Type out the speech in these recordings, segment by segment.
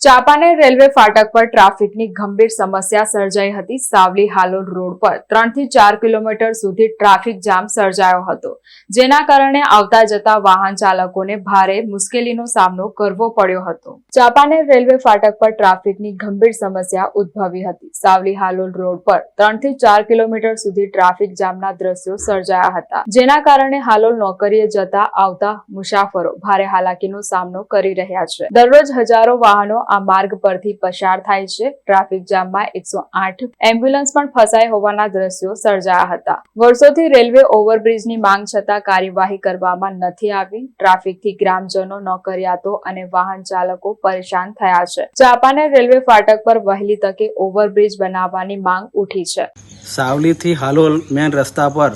Champaner railway ફાટક પર ટ્રાફિકની ગંભીર સમસ્યા સર્જાઈ હતી। સાવલી હાલોલ રોડ પર 3 થી 4 કિલોમીટર સુધી ટ્રાફિક જામ સર્જાયો હતો, જેના કારણે આવતા જતા વાહન ચાલકોને ભારે મુશ્કેલીનો સામનો કરવો પડ્યો હતો। ચાંપાનેર રેલવે ફાટક પર ટ્રાફિકની ગંભીર સમસ્યા ઉદ્ભવી હતી। સાવલી હાલોલ રોડ પર 3 થી 4 કિલોમીટર સુધી ટ્રાફિક જામના દ્રશ્યો સર્જાયા હતા, જેના કારણે હાલોલ નોકરીએ જતા આવતા મુસાફરો ભારે હાલાકીનો સામનો કરી રહ્યા છે। દરરોજ હજારો વાહનો આ માર્ગ પરથી પસાર થાય છે। ટ્રાફિક જામમાં 108 એમ્બ્યુલન્સ પણ ફસાઈ હોવાના દ્રશ્યો સર્જાયા હતા। વર્ષોથી રેલવે ઓવરબ્રિજની માંગ છતાં કાર્યવાહી કરવામાં નથી આવી। ટ્રાફિકથી ગ્રામજનો, નોકરિયાતો અને વાહન ચાલકો પરેશાન થયા છે। ચાંપાનેર રેલવે ફાટક પર વહેલી તકે ઓવરબ્રિજ બનાવવાની માંગ ઉઠી છે। સાવલીથી હાલોલ મેન રસ્તા પર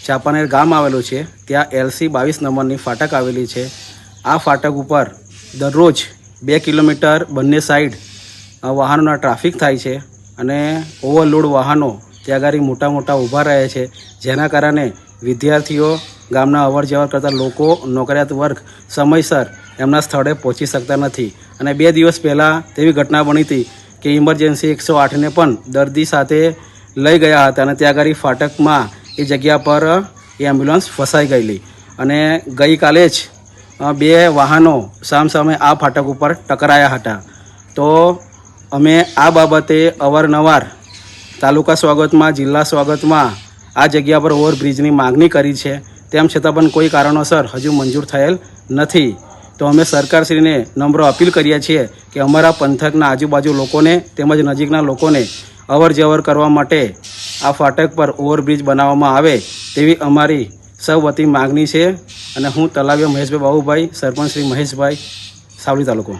ચાંપાનેર ગામ આવેલું છે, ત્યાં LC 22 નંબરની ફાટક આવેલી છે। આ ફાટક ઉપર દરરોજ 2 કિલોમીટર બંને સાઈડ વાહનોના ટ્રાફિક થાય છે અને ઓવરલોડ વાહનો ત્યાં આગળ મોટા ઊભા રહે છે, જેના કારણે વિદ્યાર્થીઓ, ગામના અવર જવર કરતા લોકો, નોકરિયાત વર્ગ સમયસર એમના સ્થળે પહોંચી શકતા નથી। અને 2 દિવસ પહેલાં તેવી ઘટના બની હતી કે ઇમરજન્સી 108ને પણ દર્દી સાથે લઈ ગયા હતા અને ત્યાં આગળ ફાટકમાં એ જગ્યા પર એ એમ્બ્યુલન્સ ફસાઈ ગયેલી અને ગઈકાલે જ 2 વાહનો સામસામે આ ફાટક ઉપર ટકરાયા હતા। તો અમે આ બાબતે અવારનવાર તાલુકા સ્વાગતમાં, જિલ્લા સ્વાગતમાં આ જગ્યા પર ઓવરબ્રિજની માગણી કરી છે, તેમ છતાં પણ કોઈ કારણોસર હજુ મંજૂર થયેલ નથી। તો અમે સરકારશ્રીને નમ્ર અપીલ કરીએ છીએ કે અમારા પંથકના આજુબાજુ લોકોને તેમજ નજીકના લોકોને અવર જવર કરવા માટે આ ફાટક પર ઓવરબ્રિજ બનાવવામાં આવે તેવી અમારી સૌ વતી માગણી છે। અને હું તલાવીયા મહેશભાઈ બાબુભાઈ, સરપંચ શ્રી મહેશભાઈ, સાવલી તાલુકો।